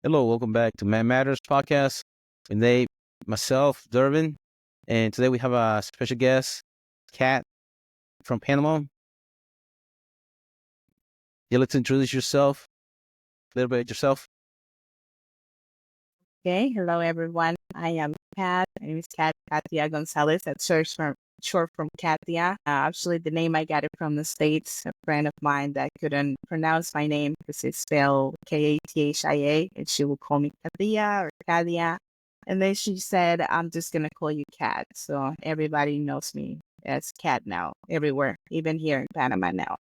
Hello, welcome back to Man Matters podcast. Today, myself, Dervin, and today we have a special guest, Kat from Panama. You like to introduce yourself, a little bit yourself. Okay, hello everyone. I am Kat. My name is Katia Gonzalez. That's short from Katia. Actually, the name I got it from the States. A friend of mine that couldn't pronounce my name because it's spelled Kathia, and she would call me Katia or Katia. And then she said, I'm just going to call you Kat. So everybody knows me as Kat now, everywhere, even here in Panama now.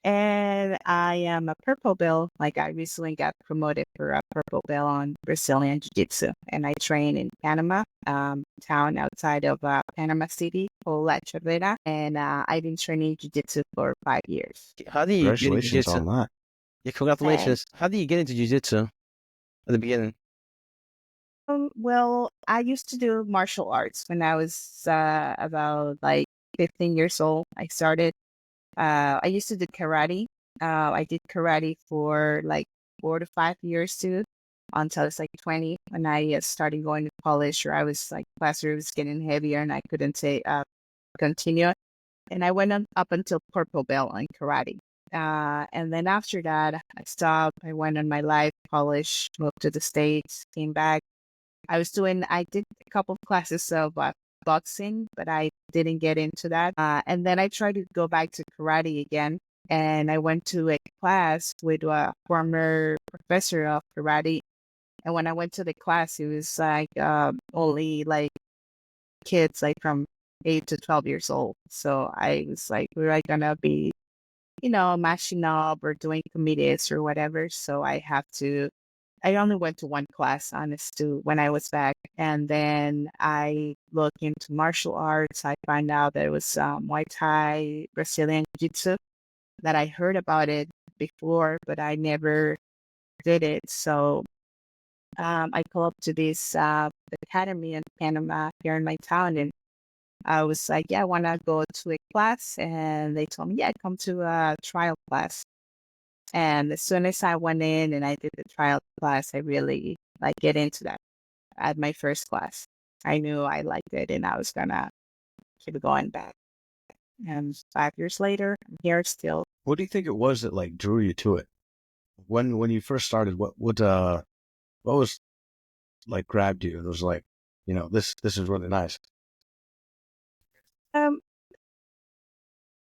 And I am a purple belt. Like I recently got promoted for a purple belt on Brazilian Jiu-Jitsu. And I train in Panama, town outside of Panama City called La Chavera. And I've been training Jiu-Jitsu for 5 years. How do you get into Congratulations jiu-jitsu? on that. Yeah, congratulations. How do you get into jiu-jitsu at the beginning? Well, I used to do martial arts when I was about like 15 years old. I started. I used to do karate. I did karate for like 4 to 5 years too, until I was like 20 when I started going to college. Or I was like classroom was getting heavier and I couldn't say continue. And I went on up until purple belt in karate. And then after that, I stopped. I went on my life, college, moved to the States, came back. I did a couple of classes of boxing, but I didn't get into that. And then I tried to go back to karate again. And I went to a class with a former professor of karate. And when I went to the class, it was like only like kids like from 8 to 12 years old. So I was like, we're like gonna be, mashing up or doing committees or whatever. So I only went to one class, honest to when I was back. And then I looked into martial arts. I found out that it was Muay Thai, Brazilian Jiu-Jitsu, that I heard about it before, but I never did it. So I called up to this academy in Panama here in my town. And I was like, yeah, I want to go to a class. And they told me, yeah, come to a trial class. And as soon as I went in and I did the trial class, I really like get into that at my first class. I knew I liked it and I was gonna keep going back. And 5 years later, I'm here still. What do you think it was that like drew you to it? When you first started, what was like grabbed you? It was like, this is really nice. Um,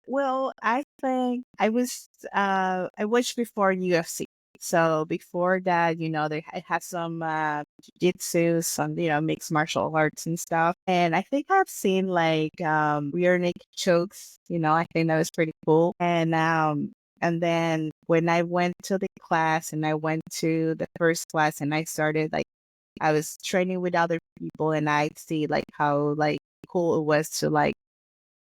well, I think I watched before UFC. So before that, I had some jiu-jitsu, some, mixed martial arts and stuff. And I think I've seen like rear naked chokes, I think that was pretty cool. And then when I went to the class and I went to the first class and I started like I was training with other people and I see like how like cool it was to like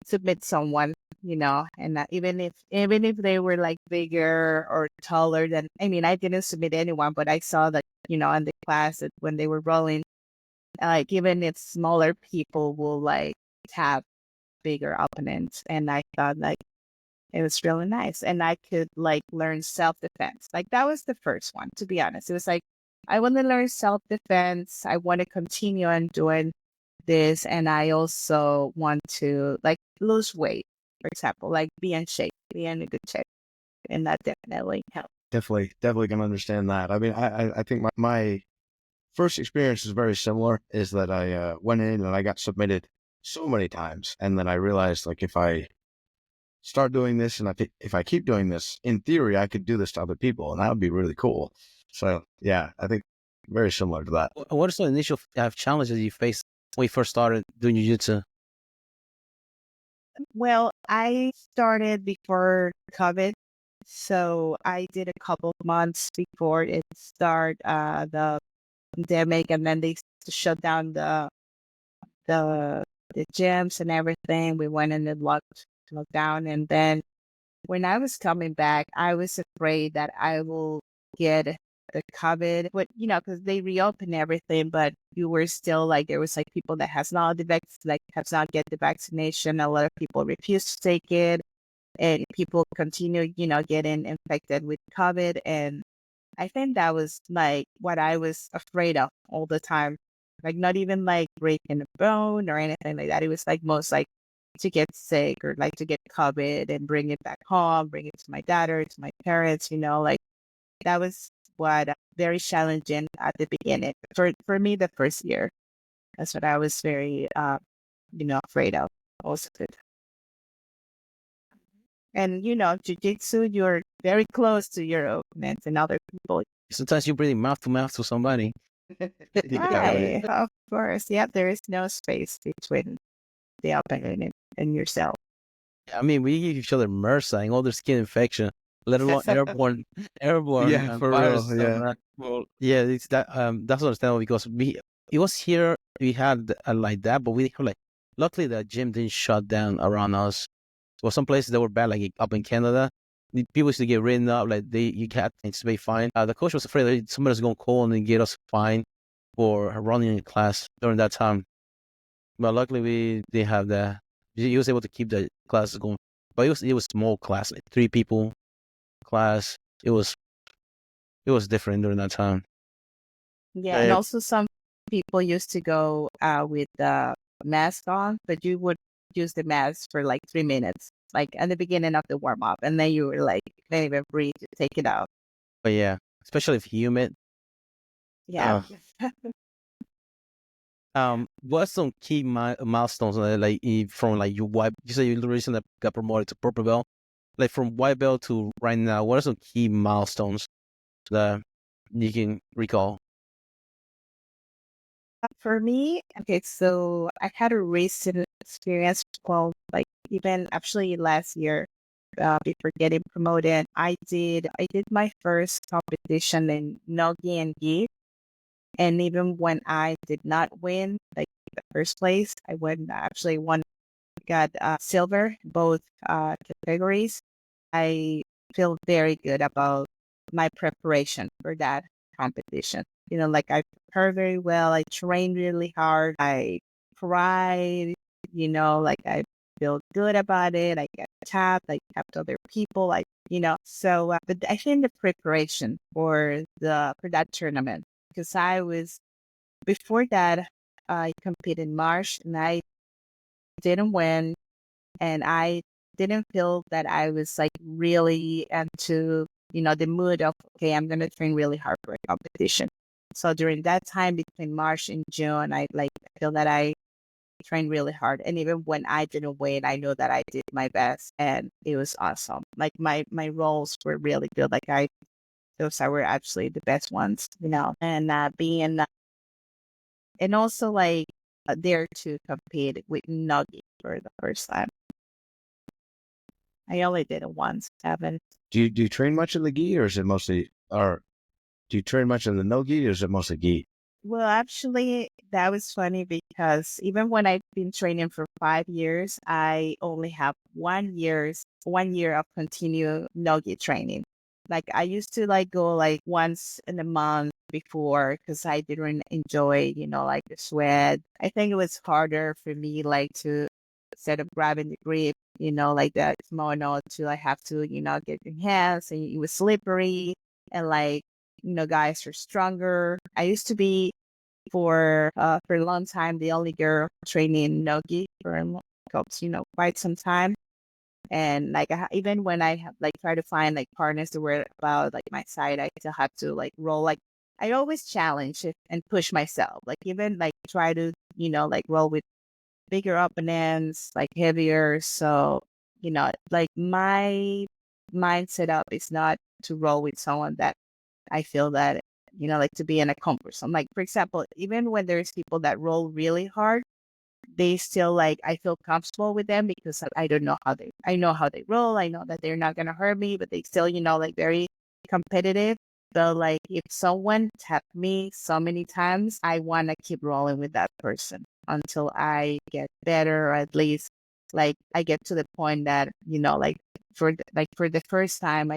submit someone, and even if they were like bigger or taller than, I mean, I didn't submit anyone, but I saw that, in the class that when they were rolling, like even if smaller people will like have bigger opponents. And I thought like it was really nice. And I could like learn self-defense. Like that was the first one, to be honest. It was like, I want to learn self-defense. I want to continue on doing this. And I also want to like lose weight, for example, like be in shape, be in a good shape. And that definitely helped. Definitely can understand that. I mean, I think my first experience is very similar. Is that I went in and I got submitted so many times, and then I realized like if I start doing this and if I keep doing this, in theory, I could do this to other people, and that would be really cool. So yeah, I think very similar to that. What are some initial challenges you faced when you first started doing jiu-jitsu? Well, I started before COVID. So I did a couple of months before it started the pandemic, and then they shut down the gyms and everything. We went in the lockdown, and then when I was coming back, I was afraid that I will get the COVID, but because they reopened everything, but you were still like there was like people that has not get the vaccination. A lot of people refuse to take it, and people continue, getting infected with COVID. And I think that was like what I was afraid of all the time. Like not even like breaking a bone or anything like that. It was like most like to get sick or like to get COVID and bring it back home, bring it to my dad or to my parents, like that was what very challenging at the beginning. For me the first year. That's what I was very afraid of also. And jiu-jitsu, you're very close to your opponents and other people. Sometimes you're breathing mouth to mouth to somebody. Yeah, right. Right, of course. Yep, there is no space between the opponent and yourself. I mean, we give each other MRSA and all their skin infection, let alone airborne Yeah, for virus real. stuff. Yeah. Right? Well, yeah, it's that's understandable because it was here we had like that, but we didn't have like. Luckily, the gym didn't shut down around us. Well, some places that were bad, like up in Canada, people used to get written up, like you can't anticipate fine. The coach was afraid that somebody's going to call and get us fined for running a class during that time. But luckily, we didn't have that. He was able to keep the classes going, but it was small class, like 3 people class. It was different during that time. Yeah, and Yeah, also some people used to go with the mask on, but you would use the mask for like 3 minutes, like at the beginning of the warm up, and then you were like, can't even breathe to take it out. But yeah, especially if humid. Yeah. What's some key milestones like from like you say you recently got promoted to purple belt, like from white belt to right now. What are some key milestones that you can recall? For me, okay, so I had a recent experience. Well, like even actually last year, before getting promoted, I did my first competition in nogi and gi, and even when I did not win, like the first place, I won, got silver both categories. I feel very good about my preparation for that competition. Like I prepared very well. I trained really hard. I cried, like I feel good about it. I get tapped, I tapped other people, but I think the preparation for that tournament, because before that, I competed in March and I didn't win and I didn't feel that I was like really into, the mood of, okay, I'm going to train really hard for a competition. So during that time between March and June, I feel that I trained really hard. And even when I didn't win, I know that I did my best and it was awesome. Like my roles were really good. Those were actually the best ones, and and also like there to compete with Nugget for the first time. I only did it once, Evan. do you train much in the gi, or is it mostly, or do you train much in the no gi, or is it mostly gi? Well, actually, that was funny because even when I've been training for 5 years, I only have 1 year of continued nogi training. Like I used to like go like once in a month before because I didn't enjoy, like the sweat. I think it was harder for me like to instead of grabbing the grip, like that mono to I have to, get your hands and it was slippery and like guys are stronger. I used to be for a long time the only girl training nogi for quite some time. And like even when I have like try to find like partners that were about like my side, I still have to like roll. Like I always challenge it and push myself. Like even like try to like roll with bigger opponents, like heavier. So like my mindset up is not to roll with someone that I feel that, like to be in a comfort zone. Like, for example, even when there's people that roll really hard, they still like, I feel comfortable with them because I don't know I know how they roll. I know that they're not going to hurt me, but they still, like very competitive. So like if someone tapped me so many times, I want to keep rolling with that person until I get better, or at least like I get to the point that, like for the first time,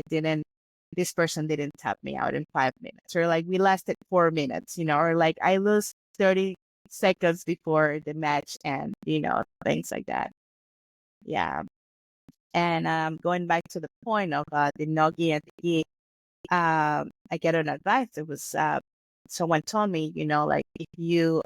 this person didn't tap me out in 5 minutes, or like we lasted 4 minutes, or like I lose 30 seconds before the match and, things like that. Yeah. And going back to the point of the nogi and the gi, I get an advice. It was someone told me, like if you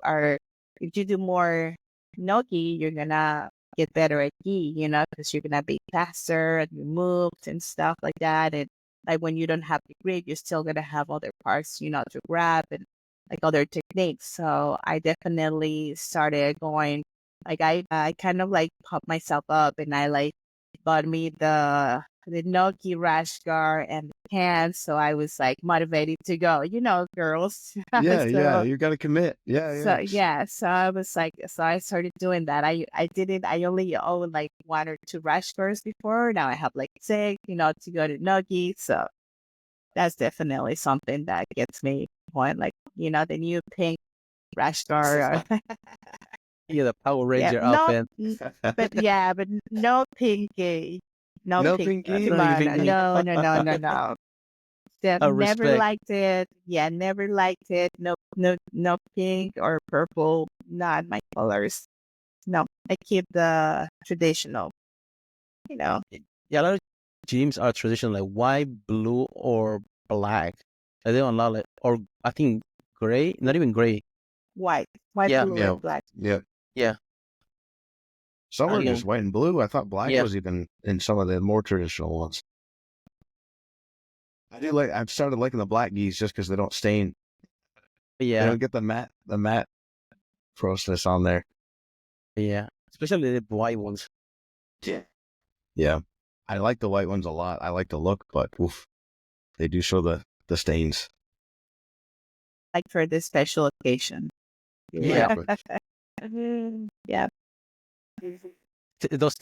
do more no gi, you're gonna get better at gi, because you're gonna be faster and your moves and stuff like that. And like when you don't have the grip, you're still gonna have other parts, to grab and like other techniques. So I definitely started going like I kind of like pumped myself up and I like bought me the Noki rash guard and the pants. So I was like motivated to go, girls. Yeah, so you got to commit. so yeah, so I was like, so I started doing that. I only owned like 1 or 2 rash guards before. Now I have like 6, to go to Nogi. So that's definitely something that gets me going. Like, the new pink rash guard. Yeah, the Power Yeah, Ranger outfit. but no pinky, no No pink pinky? No, you kimono. think No, no, no, no, no. I Never respect. liked it. Yeah, never liked it. No, no, no pink or purple. Not my colors. No, I keep the traditional. You know, Yeah, a lot of gyms are traditional, like white, blue, or black. Like they don't allow it, or I think gray, not even gray. white, white, Yeah, blue, Yeah, and black. yeah. yeah, Some I are don't just know. white and blue. I thought black Yeah, was even in some of the more traditional ones. I've started liking the black geese just because they don't stain. They yeah, don't get the matte grossness on there. yeah. Especially the white ones. Yeah. Yeah. I like the white ones a lot. I like the look, but oof, they do show the stains. Like for this special occasion. You wear. Yeah, Exactly. Yeah. those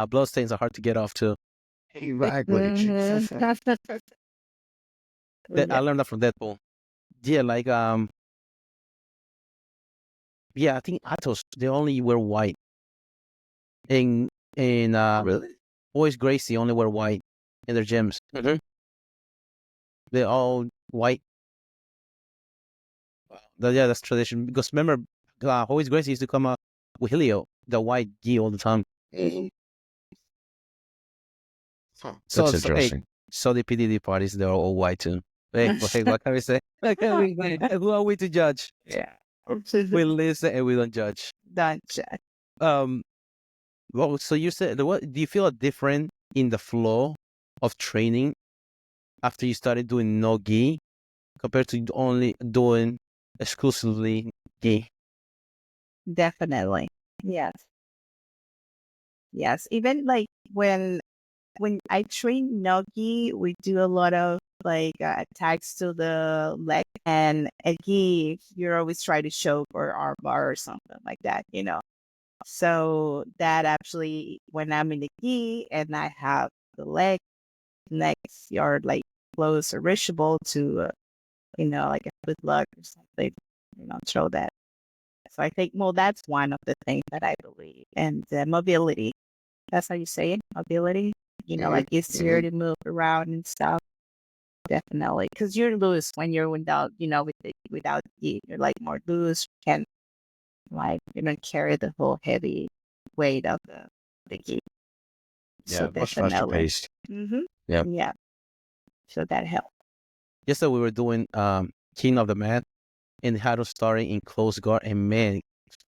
blood stains are hard to get off too. Exactly. Mhm. That I Yeah, learned that from Deadpool. Yeah, like yeah, I think Atos they only wear white. In Really? Boys Gracie only wear white in their gyms. They're all white. Yeah, that's tradition. Because remember, Boys Gracie used to come out with Helio, the white gi all the time. Mhm. Huh. So That's so hey, interesting. so the PDD parties they're all white too. Hey, what can we say? What can we say? Who are we to judge? yeah. We listen and we don't judge. Don't judge. Um, well, so you said what? Do you feel a different in the flow of training after you started doing no gi compared to only doing exclusively gi? Definitely. Yes. Yes. Even like when I train Nogi, we do a lot of like attacks to the leg and a gi, you're always trying to choke or arm bar or something like that. So that actually when I'm in the gi and I have the leg next or like close or reachable to like a good luck or something, show that. So I think, well, that's one of the things that I believe. And mobility. That's how you say it, mobility. Hmm. Like easier to move around and stuff. Definitely. Because you're loose when you're without, without gi. You're like more loose. You can like, carry the whole heavy weight of the gi. So Yeah, much faster definitely. paced. Mm-hmm. Yeah. Yeah. So that helps. Yesterday we were doing King of the Mat and how to start in close guard. And man,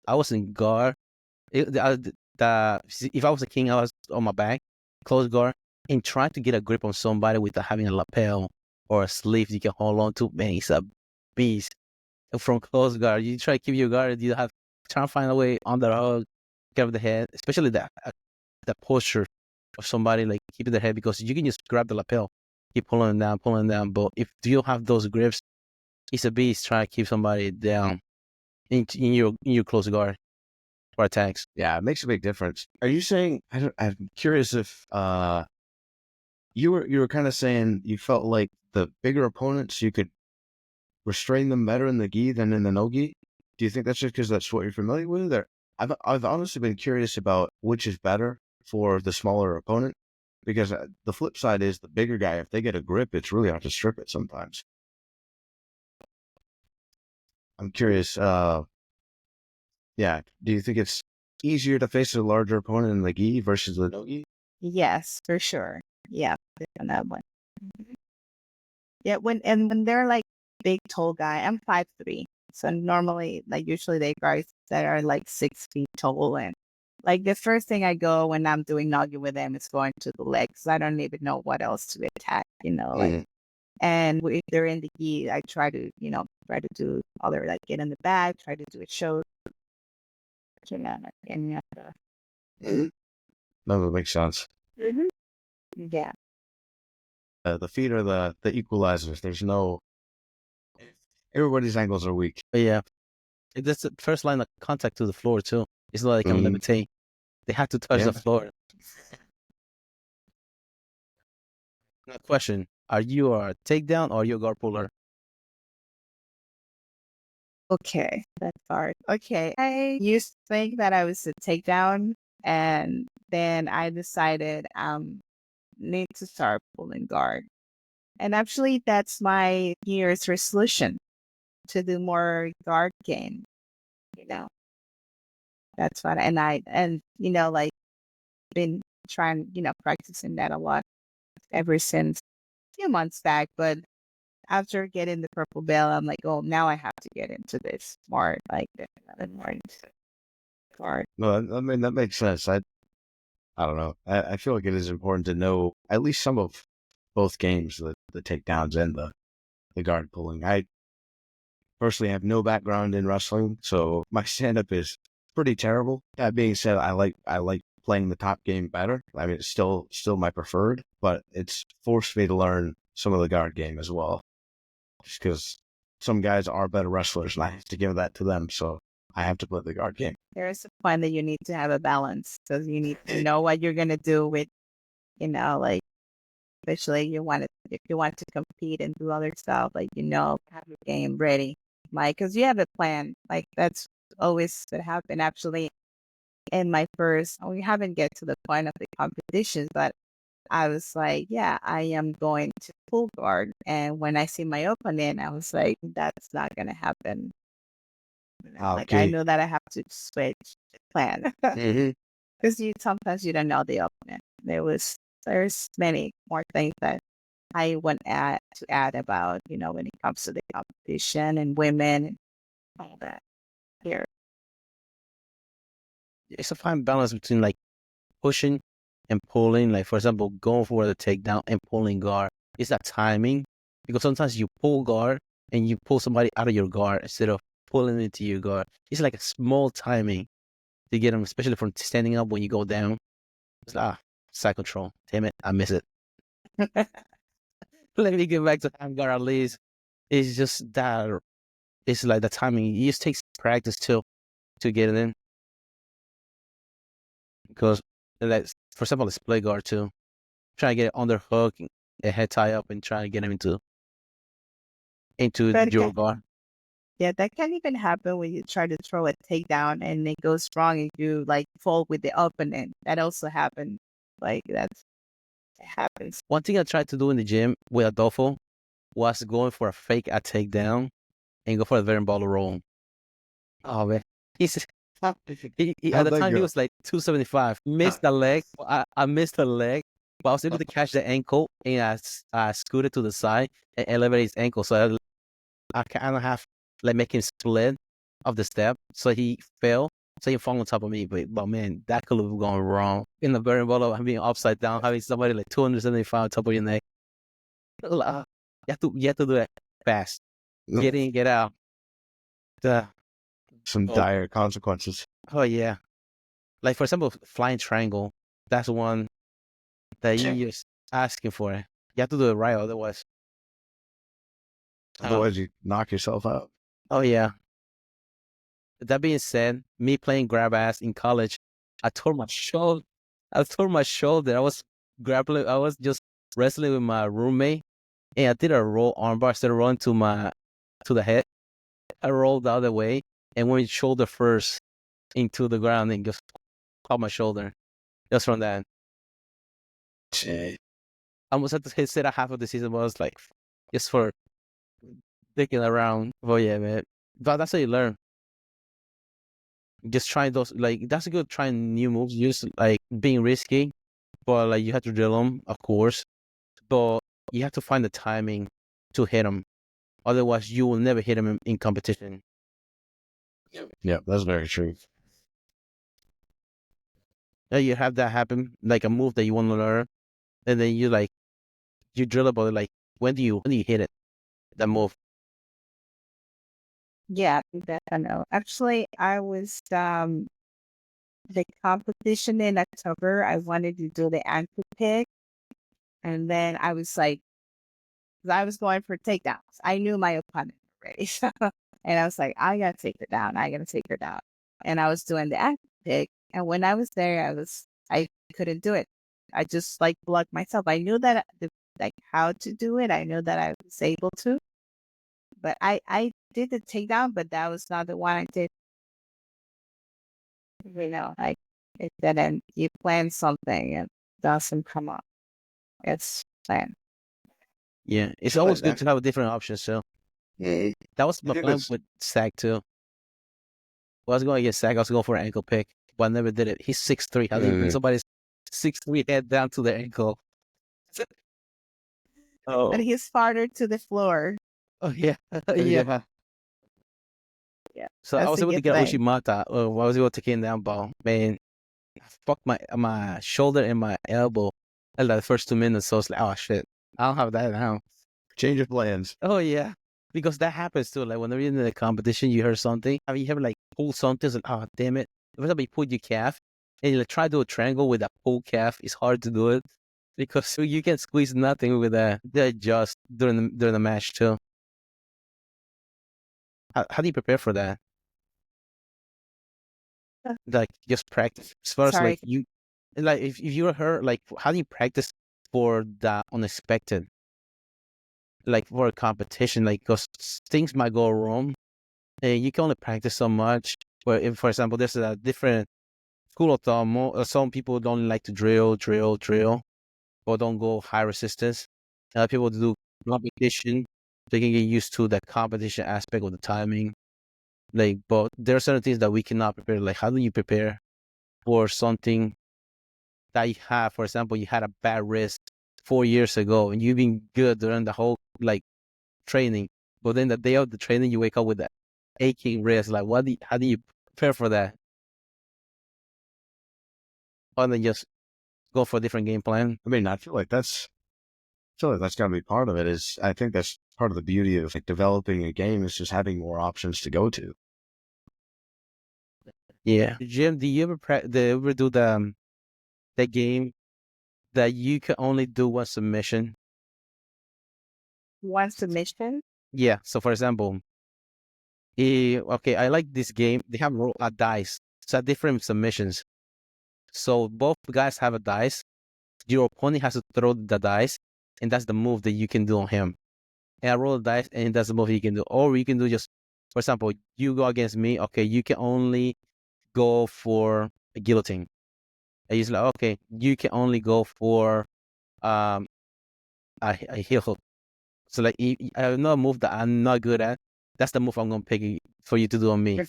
I was in guard. If I was a king, I was on my back, close guard, and trying to get a grip on somebody without having a lapel or a sleeve you can hold on to. Man, it's a beast. And from close guard, you try to keep your guard. You have trying to find a way on the hug, grab the head, especially the posture of somebody like keeping their head because you can just grab the lapel, keep pulling them down. But if you don't have those grips, it's a beast trying to keep somebody down in your close guard for attacks. Yeah, it makes a big difference. Are you saying I'm curious if you were kind of saying you felt like the bigger opponents you could restrain them better in the gi than in the no gi? Do you think that's just because that's what you're familiar with? Or I've honestly been curious about which is better for the smaller opponent because the flip side is the bigger guy, if they get a grip, it's really hard to strip it sometimes. I'm curious, yeah, do you think it's easier to face a larger opponent in the gi versus the no gi? Yes, for sure. Yeah, definitely. Mhm. Yeah, when they're like big tall guy, I'm 5'3". So normally, like usually they guys that are like 6 feet tall, and like the first thing I go when I'm doing noggin with them is going to the legs. I don't even know what else to attack, like. Mhm. And if they're in the gi, I try to, try to do other like get in the bag, try to do a show, and Mhm. No, that makes sense. Mhm. Yeah. The feet are the equalizers. There's no everybody's ankles are weak. But yeah, that's the first line of contact to the floor too. It's not like I'm Mhm. levitating. They have to touch the Yeah. floor. Now, question: are you a takedown or are you a guard puller? Okay, that's hard. Okay, I used to think that I was a takedown, and then I decided need to start pulling guard. And actually, that's my year's resolution to do more guard game. You know, that's what, like been trying, practicing that a lot ever since a few months back. But after getting the purple belt, I'm like, oh, now I have to get into this more, like more into guard. No, I mean that makes sense. I don't know. I feel like it is important to know at least some of both games, the takedowns and the guard pulling. I personally have no background in wrestling, so my stand up is pretty terrible. That being said, I like playing the top game better. I mean, it's still my preferred, but it's forced me to learn some of the guard game as well, just because some guys are better wrestlers, and I have to give that to them. So I have to play the guard game. There is a point that you need to have a balance because you need to know what you're gonna do with, like especially if you want to compete and do other stuff, like have your game ready, like because you have a plan. Like that's always what happened. Actually, in my first, we haven't get to the point of the competitions, but I was like, yeah, I am going to pull guard, and when I see my opponent, I was like, that's not gonna happen. Like I Okay. know that I have to switch the plan. hmm Because you sometimes you don't know the opponent. There's many more things that I want to add about, when it comes to the competition and women and all that here. It's a fine balance between like pushing and pulling. Like for example, going for the takedown and pulling guard. It's that timing because sometimes you pull guard and you pull somebody out of your guard instead of pulling into your guard. It's like a small timing to get them, especially from standing up when you go down. It's like, side control. Damn it, I miss it. Let me get back to hand guard at least. It's just that it's like the timing. It just takes practice too to get it in. Because like for example, the split guard too. Trying to get it underhook, a head tie up, and trying to get him into But your guard. yeah, that can even happen when you try to throw a takedown and it goes wrong and you like fall with the opponent. That also happens. Like it happens. One thing I tried to do in the gym with Adolfo was going for a fake a takedown and go for a very ball roll. Oh man, he's at How'd the that time he go? was like 275. Missed the leg. I missed the leg, but I was able to catch the ankle and I scooted to the side and elevated his ankle. So I kind of have like make him split off the step, so he fell. So he fall on top of me, but man, that could have gone wrong. In the very ball of being upside down, having somebody like 275 on top of your neck. You have to do it fast. Get in, get out. The, Some oh, dire consequences. oh yeah. Like for example, flying triangle. That's one that you just asking for it. You have to do it right, otherwise. Otherwise, you knock yourself out. Oh yeah. That being said, me playing grab ass in college, I tore my shoulder. I tore my shoulder. I was grappling. I was just wrestling with my roommate, and I did a roll armbar. Instead of rolling to the head, I rolled the other way and went shoulder first into the ground and just caught my shoulder. Just from that, Gee. I almost had to sit a half of the season. But I was like, just for dicking around. Oh yeah, man. But that's how you learn. Just trying those, like, that's a good trying new moves. Just like being risky, but like you have to drill them, of course. But you have to find the timing to hit him. Otherwise, you will never hit him in competition. Yeah, that's very true. Yeah, you have that happen, like a move that you want to learn, and then you drill about it. Like when do you hit it? That move. Yeah, that I know. Actually, I was the competition in October. I wanted to do the ankle pick, and then I was like, 'cause I was going for takedowns. I knew my opponent already, so, and I was like, I gotta take her down. I gotta take her down. And I was doing the ankle pick, and when I was there, I couldn't do it. I just like blocked myself. I knew that like how to do it. I knew that I was able to, but I did the takedown, but that was not the one I did. Like it didn't. You plan something and it doesn't come up. It's planned. Yeah, it's I feel like always good that. to have a different option. So Yeah, that was I my think plan that's. with Sack too. When I was going to get Sack, I was going for an ankle pick, but I never did it. He's 6'3". How do you bring somebody's 6'3" head down to their ankle? But Oh, he's farther to the floor. oh yeah, yeah. Yeah, Yeah, So I that's was a able to good get thing. Ushimata. I was able to take him down, ball. Man, fuck my shoulder and my elbow. And like the first 2 minutes, so I was like, oh shit, I don't have that now. change of plans. Oh yeah, because that happens too. Like whenever you're in the competition, you heard something. Have you ever like pulled something? It's like, oh damn it! For example, you pull your calf, and you like, try to do a triangle with a pulled calf. It's hard to do it because you can squeeze nothing with that. They adjust during the match too. How do you prepare for that? Uh, Like just practice. As far as Sorry. like you, like if you're hurt, like how do you practice for the unexpected? Like for a competition, like because things might go wrong and you can only practice so much. Where, if, for example, there's a different school of thought. Some people don't like to drill, or don't go high resistance. Other people do competition. They can get used to the competition aspect of the timing. Like, but there are certain things that we cannot prepare. Like, how do you prepare for something that you have? For example, you had a bad wrist 4 years ago, and you've been good during the whole like training, but then the day of the training, you wake up with that aching wrist. Like, how do you prepare for that? Or then just go for a different game plan? I mean, I feel like that's got to be part of it. Is I think that's part of the beauty of like developing a game is just having more options to go to. Yeah. Jim, do you ever do the game that you can only do one submission? One submission. Yeah. So for example, okay, I like this game. They have a dice. So different submissions. So both guys have a dice. Your opponent has to throw the dice, and that's the move that you can do on him. And I roll the dice, and that's the move you can do. Or you can do just, for example, you go against me. Okay, you can only go for a guillotine. And he's like, okay, you can only go for um a heel hook. So like, I know a move that I'm not good at. That's the move I'm gonna pick for you to do on me.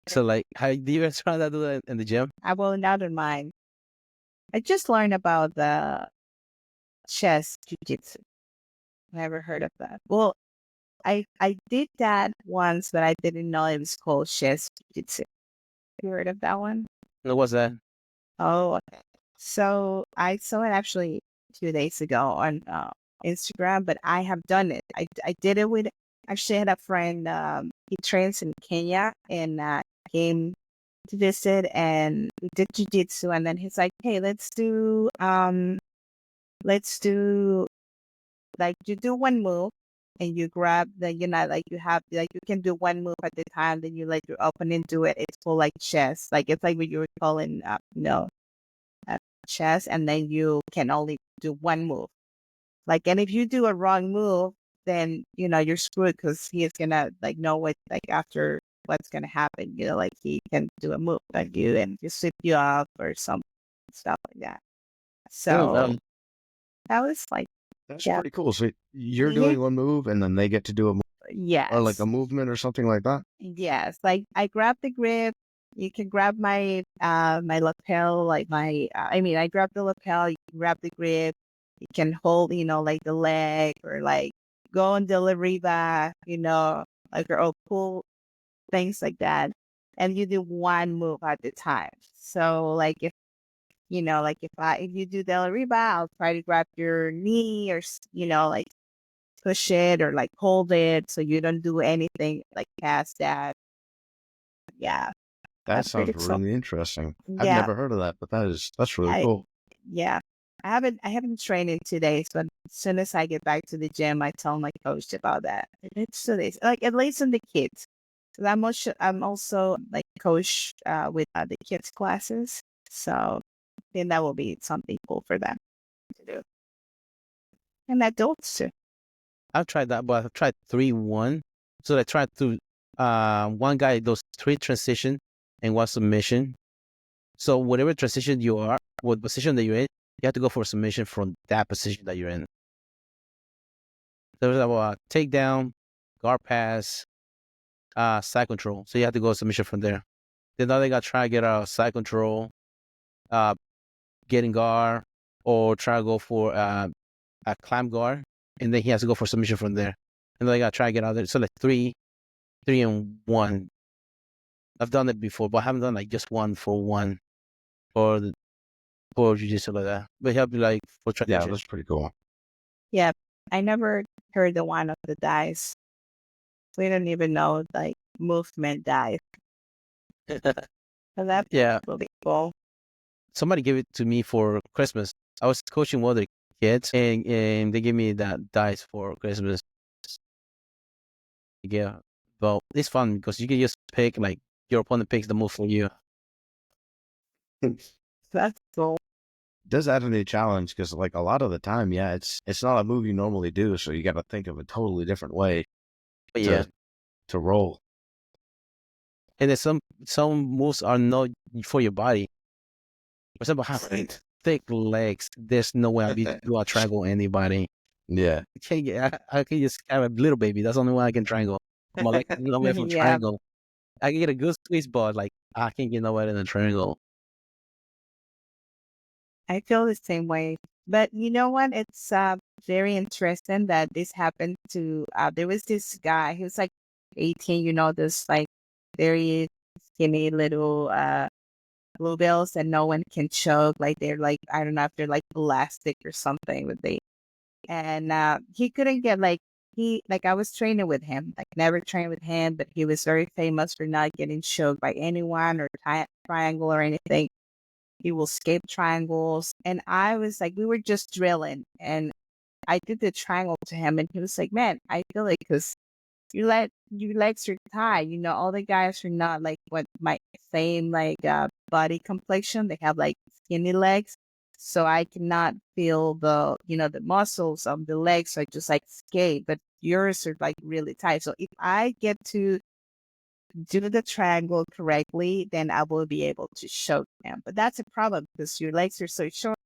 So like, how do you guys try to do that in the gym? I will not in mind. I just learned about the chess jiu-jitsu. Never heard of that. Well, I did that once, but I didn't know it was called chess jiu-jitsu. You heard of that one? What was that? Oh, okay. So I saw it actually 2 days ago on Instagram, but I have done it. I did it with actually I had a friend. He trains in Kenya and came to visit, and we did jujitsu. And then he's like, "Hey, let's do like you do one move." And you grab like you have like you can do one move at the time, then you let your opponent do it. It's called like chess. Like it's like what you were calling uh, chess, and then you can only do one move. Like, and if you do a wrong move, then you're screwed because he is gonna like know what like after what's gonna happen. Like he can do a move like you and just sweep you off or some stuff like that. Oh, So that was like, That's yeah, pretty cool. So you're yeah, doing one move, and then they get to do a or like yes, a movement or something like that. yes. Like I grab the grip. You can grab my lapel, like I mean, I grab the lapel. You can grab the grip. You can hold, like the leg or like go on delivery by, like or pull things like that, and you do one move at a time. So like if you do Del Riba, I'll try to grab your knee or like push it or like hold it so you don't do anything like past that. Yeah, That pretty sounds cool. really interesting. I've Yeah, never heard of that, but that's really I cool. yeah. I haven't trained in 2 days, but as soon as I get back to the gym, I tell my coach about that. It's 2 days, like at least in the kids. 'Cause I'm also like coach with the kids classes, so then that will be something cool for them to do, and adults too. I've tried that, but I've tried 3-1. So I tried to one guy does 3 transition and 1 submission. So whatever transition you are, what position that you're in, you have to go for a submission from that position that you're in. There was a takedown, guard pass, side control. So you have to go submission from there. Then now they got to try to get a side control, uh, getting guard, or try to go for a clamp guard, and then he has to go for submission from there. And then they got to try to get out there. So like 3-1. I've done it before, but I haven't done like just 1-for-1 for jiu-jitsu like that. But he'll be like for Yeah, transition. that's pretty cool. Yeah, I never heard the one of the dice. We don't even know like movement dice. So that's Yeah, really cool. somebody gave it to me for Christmas. I was coaching one of the kids, and they gave me that dice for Christmas. Yeah, well, it's fun because you can just pick like your opponent picks the move for you. That's cool. Does add a new challenge because, like, a lot of the time, yeah, it's not a move you normally do, so you got to think of a totally different way But yeah, to roll. and then some moves are not for your body. For example, having thick legs, there's no way I'll be do a triangle anybody. Yeah, I can just have a little baby. That's the only way I can triangle. My leg is nowhere from Yeah, triangle. I can get a good squeeze, but like I can't get nowhere in a triangle. I feel the same way. But you know what? It's very interesting that this happened to. There was this guy. He was like 18. This like very skinny little bluebells that no one can choke. Like they're like I don't know if they're like elastic or something. But and he couldn't get like I was training with him. Like never trained with him, but he was very famous for not getting choked by anyone or triangle or anything. He will skip triangles. And I was like, we were just drilling. And I did the triangle to him. And he was like, man, I feel like because your legs are tied. All the guys are not like what my same like body complexion. They have like skinny legs. So I cannot feel the muscles of the legs. So I just like skate. But yours are like really tight. So if I get to do the triangle correctly, then I will be able to show them. But that's a problem because your legs are so short.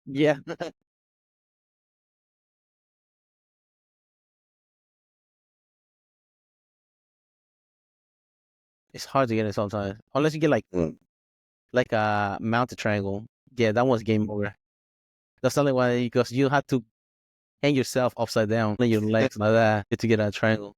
Yeah, it's hard to get it sometimes unless you get like a mounted triangle. Yeah, that one's game over. That's only why because you have to hang yourself upside down, on your legs like that to get a triangle.